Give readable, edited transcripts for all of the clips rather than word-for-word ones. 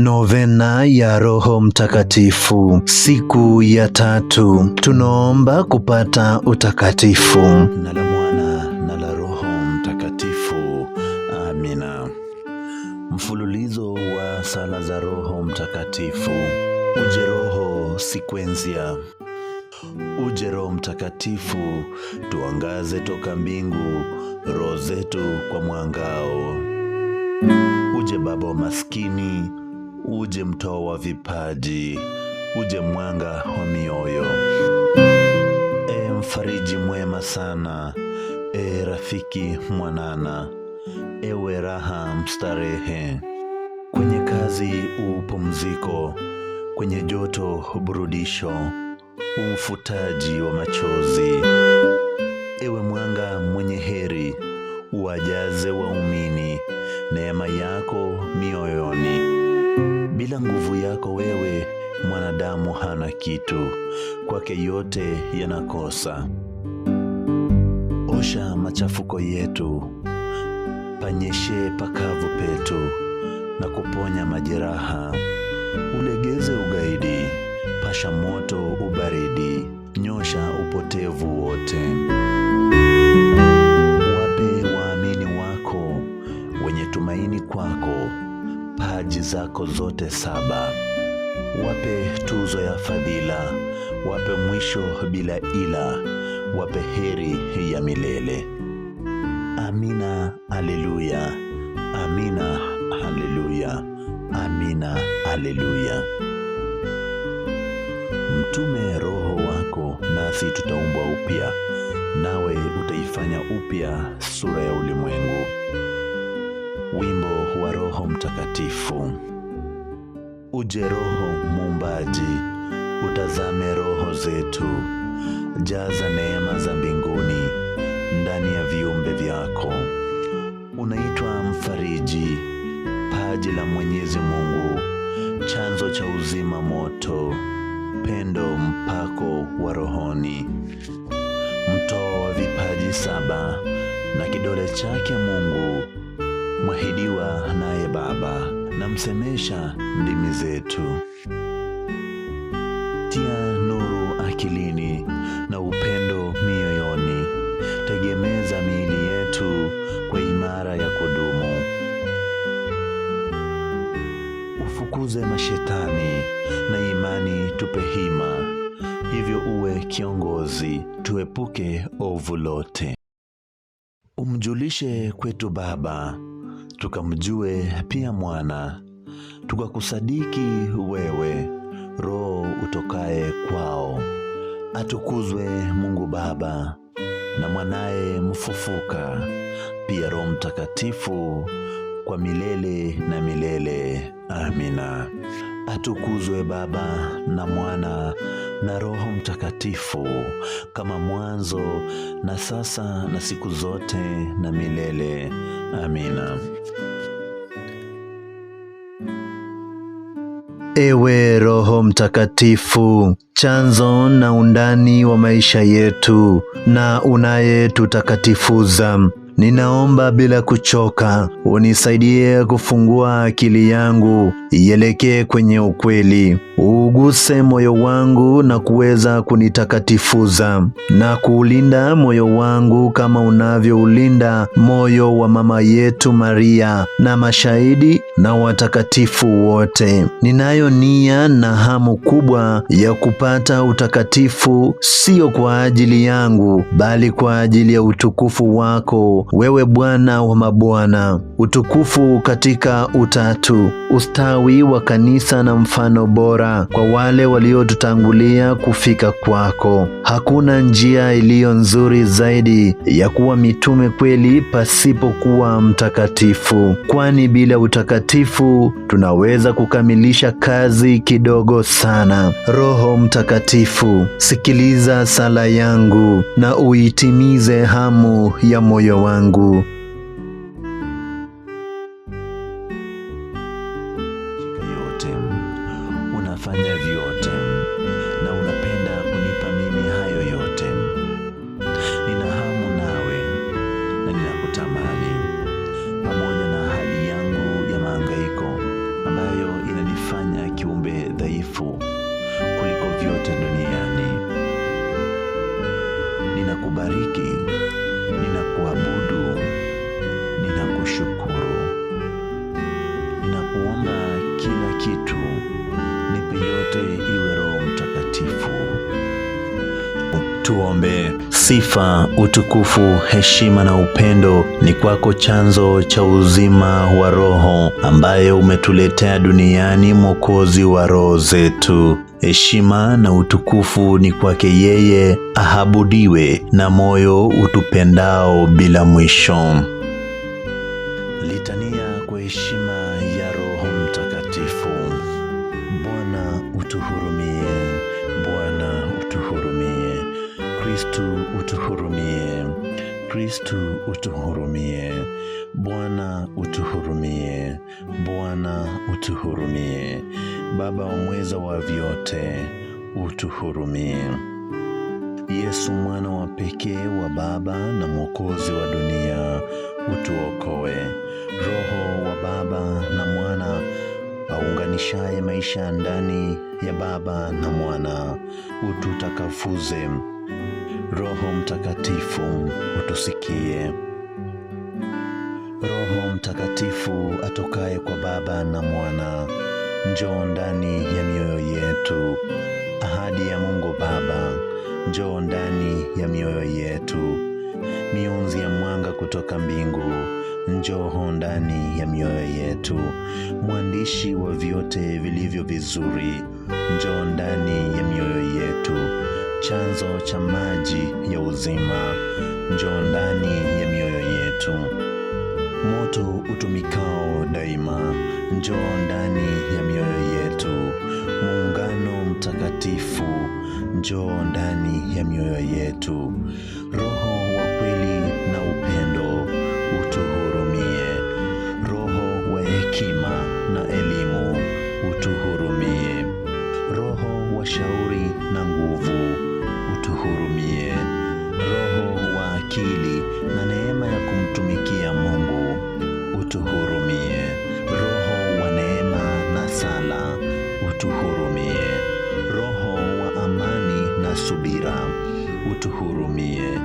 Novena ya Roho Mtakatifu, siku ya 3. Tunaomba kupata utakatifu. Na la Mwana na la Roho Mtakatifu. Amina. Mfululizo wa sala za Roho Mtakatifu. Uje Roho Sequentia. Uje Roho Mtakatifu, tuangaze toka mbingu roho zetu kwa mwangao. Uje Baba wa maskini, uje mtoa wa vipaji, uje mwanga wa mioyo. Mfariji mwema sana, rafiki mwanana, ewe raha mstarehe. Kwenye kazi upumziko, kwenye joto burudisho, umfutaji wa machozi. Ewe mwanga mwenye heri, uwajaze waumini neema yako mioyoni. Bila nguvu yako wewe, mwanadamu hana kitu, kwake yote yanakosa. Osha machafuko yetu, panyeshe pakavu petu, na kuponya majeraha. Ulegeze ugaidi, pasha moto ubaridi, nyosha upotevu wote. Wape waamini wako wenye tumaini kwako paji zako zote 7. Wape tuzo ya fadhila, wape mwisho bila ila, wape heri ya milele. Amina, haleluya. Amina, haleluya. Amina, haleluya. Mtume Roho wako, nasi tutaumbwa upya, nawe utaifanya upya sura ya ulimwengu. Wimbo wa Roho Mtakatifu. Uje Roho Muumbaji, utazame roho zetu, jaza neema za mbinguni ndani ya viumbe vyako. Unaitwa mfariji, paji la Mwenyezi Mungu, chanzo cha uzima moto, pendo mpako wa rohoni. Mtoa wa vipaji 7 na kidole chake Mungu, mwahidiwa naye Baba, na msemesha ndimi zetu. Tia nuru akilini na upendo mioyoni, tegemeza miili yetu kwa imara ya kudumu. Ufukuze mashetani na imani tupe hima, hivyo uwe kiongozi, tuepuke ovu lote. Umjulishe kwetu Baba, tukamjue pia Mwana, tukakusadiki wewe, Roho utokaye kwao. Atukuzwe Mungu Baba na Mwanaye mfufuka, pia Roho Mtakatifu kwa milele na milele. Amina. Atukuzwe Baba na Mwana na Roho Mtakatifu, kama mwanzo na sasa na siku zote na milele. Amina. Ewe Roho Mtakatifu, chanzo na undani wa maisha yetu na unayetutakatifuza, ninaomba bila kuchoka unisaidie kufungua akili yangu ielekee kwenye ukweli. Uguse moyo wangu na kuweza kunitakatifuza na kuulinda moyo wangu kama unavyoulinda moyo wa mama yetu Maria na mashahidi na watakatifu wote. Ninayo nia na hamu kubwa ya kupata utakatifu, sio kwa ajili yangu bali kwa ajili ya utukufu wako wewe Bwana wa mabwana. Utukufu katika utatu, ustawi wa kanisa na mfano bora kwa wale waliotutangulia kufika kwako. Hakuna njia iliyo nzuri zaidi ya kuwa mitume kweli pasipokuwa mtakatifu, kwani bila utakatifu tunaweza kukamilisha kazi kidogo sana. Roho Mtakatifu, sikiliza sala yangu na uitimize hamu ya moyo wangu. Unafanya vyote na unapenda kunipa mimi hayo yote. Nina hamu nawe na ninakutamani, pamoja na hali yangu ya mahangaiko ambayo umenifanya kiumbe dhaifu kuliko vyote duniani. Ninakubariki, ninakuabudu, ninakushukuru. Ninakuomba kila kitu, nipe yote iwe Roho Mtakatifu. Tuombe. Sifa, utukufu, heshima na upendo ni kwako, chanzo cha uzima wa roho, ambaye umetuletea duniani Mwokozi wa roho zetu. Heshima na utukufu ni kwake yeye, ahabudiwe na moyo utupendao bila mwisho. Litania kwa heshima ya Roho Mtakatifu. Bwana utuhurumie, Bwana utuhurumie. Kristu utuhurumie, Kristu utuhurumie. Bwana utuhurumie, Bwana utuhurumie. Baba wa mweza wa vyote, utuhurumie. Yesu mwana wa pekee wa Baba na Mwokozi wa dunia, utuokoe. Roho wa Baba na Mwana aunganishaye maisha ndani ya Baba na Mwana, ututakafuze. Roho Mtakatifu, utusikie. Roho Mtakatifu atokaye kwa Baba na Mwana, njoo ndani ya mioyo yetu. Ahadi ya Mungu Baba, njoo ndani ya mioyo yetu. Mionzi ya mwanga kutoka mbingu, njoo ndani ya mioyo yetu. Mwandishi wa vyote vilivyo vizuri, njoo ndani ya mioyo yetu. Chanzo cha maji ya uzima, njoo ndani ya mioyo yetu. Moto utumikao daima, njoo ndani ya mioyo yetu. Muungano mtakatifu, njoo ndani ya mioyo yetu. Roho wa kweli na upendo, utuhurumie. Roho wa hekima na elimu, utuhurumie. Roho wa shauri na nguvu, utuhurumie. Roho wa akili na neema ya kumtumikia Mungu, utuhurumie. Roho wa neema na sala, utuhurumie. Roho wa amani na subira, utuhurumie.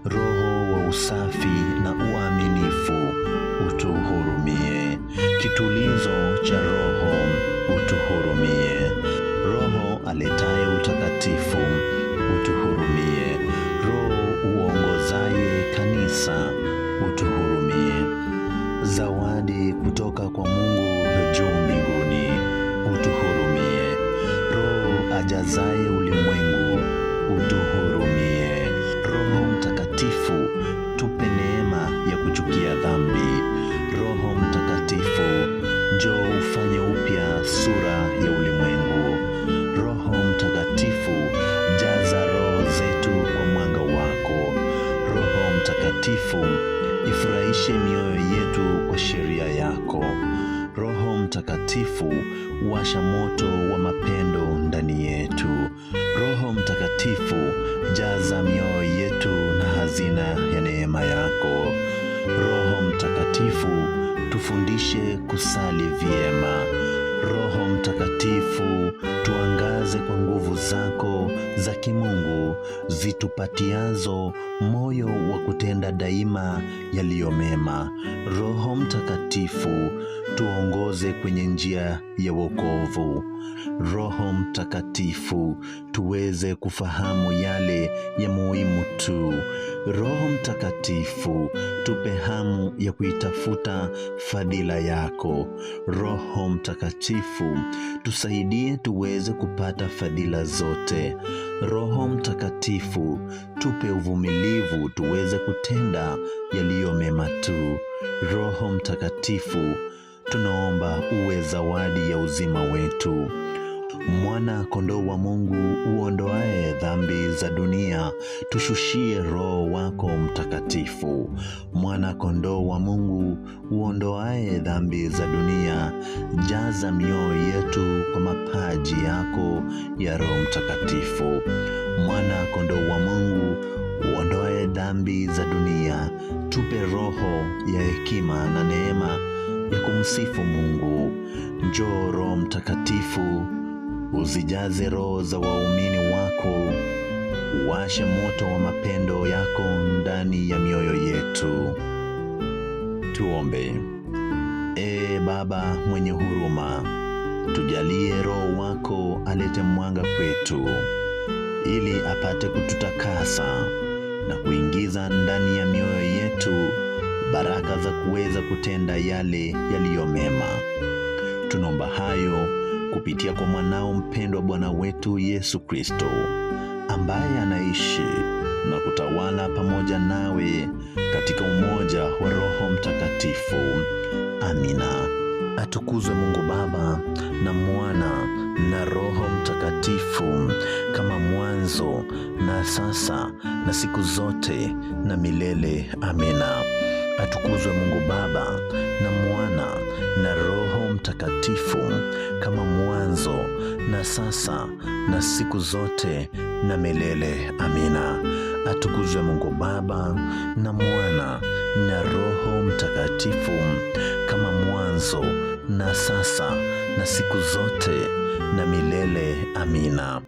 Roho wa usafi na uaminifu, utuhurumie. Kitulizo cha roho, utuhurumie. Roho aletaye utakatifu, utuhurumie. Roho uongozaye kanisa, utuhurumie. Zawadi kutoka kwa Mungu juu mbinguni, utuhurumie. Roho ajazaye ulimwengu, utuhurumie. Roho Mtakatifu, tupe neema ya kuchukia dhambi. Roho Mtakatifu, njoo ufanye upya sura ya ulimwengu. Roho Mtakatifu, jaza roho zetu kwa mwanga wako. Roho Mtakatifu, ifurahishe mioyo yetu kwa sheria yako. Roho Mtakatifu, washa moto wa mapendo ndani yetu. Roho Mtakatifu, jaza mioyo yetu na hazina ya neema yako. Roho Mtakatifu, tufundishe kusali vyema. Roho Mtakatifu, tuangaze kwa nguvu zako za kimungu zitupatiazo moyo wa kutenda daima yaliyo mema. Roho Mtakatifu, tuongoze kwenye njia ya wokovu. Roho Mtakatifu, tuweze kufahamu yale ya muhimu tu. Roho Mtakatifu, tupe hamu ya kuitafuta fadhila yako. Roho Mtakatifu, tusaidie tuweze kupata fadhila zote. Roho Mtakatifu, tupe uvumilivu tuweze kutenda yaliyo mema tu. Roho Mtakatifu, tunaomba uwe zawadi ya uzima wetu. Mwana kondoo wa Mungu uondoaye dhambi za dunia, tushushie Roho wako Mtakatifu. Mwana kondoo wa Mungu uondoaye dhambi za dunia, jaza mioyo yetu kwa mapaji yako ya Roho Mtakatifu. Mwana kondoo wa Mungu uondoaye dhambi za dunia, tupe roho ya hekima na neema ya kumsifu Mungu. Njoo Roho Mtakatifu, uzijaze roho za waumini wako, uwashe moto wa mapendo yako ndani ya mioyo yetu. Tuombe. Ee Baba mwenye huruma, tujalie Roho wako alete mwanga kwetu, ili apate kututakasa na kuingiza ndani ya mioyo yetu baraka za kuweza kutenda yale yaliyo mema. Tunaomba hayo kupitia kwa mwanao mpendwa, Bwana wetu Yesu Kristo, ambaye anaishi na kutawala pamoja nawe katika umoja wa Roho Mtakatifu. Amina. Atukuzwe Mungu Baba na Mwana na Roho Mtakatifu, kama mwanzo na sasa na siku zote na milele. Amina. Atukuzwe Mungu Baba na Mwana na Roho Mtakatifu, kama mwanzo na sasa na siku zote na milele. Amina. Atukuzwe Mungu Baba na Mwana na Roho Mtakatifu, kama mwanzo na sasa na siku zote na milele. Amina.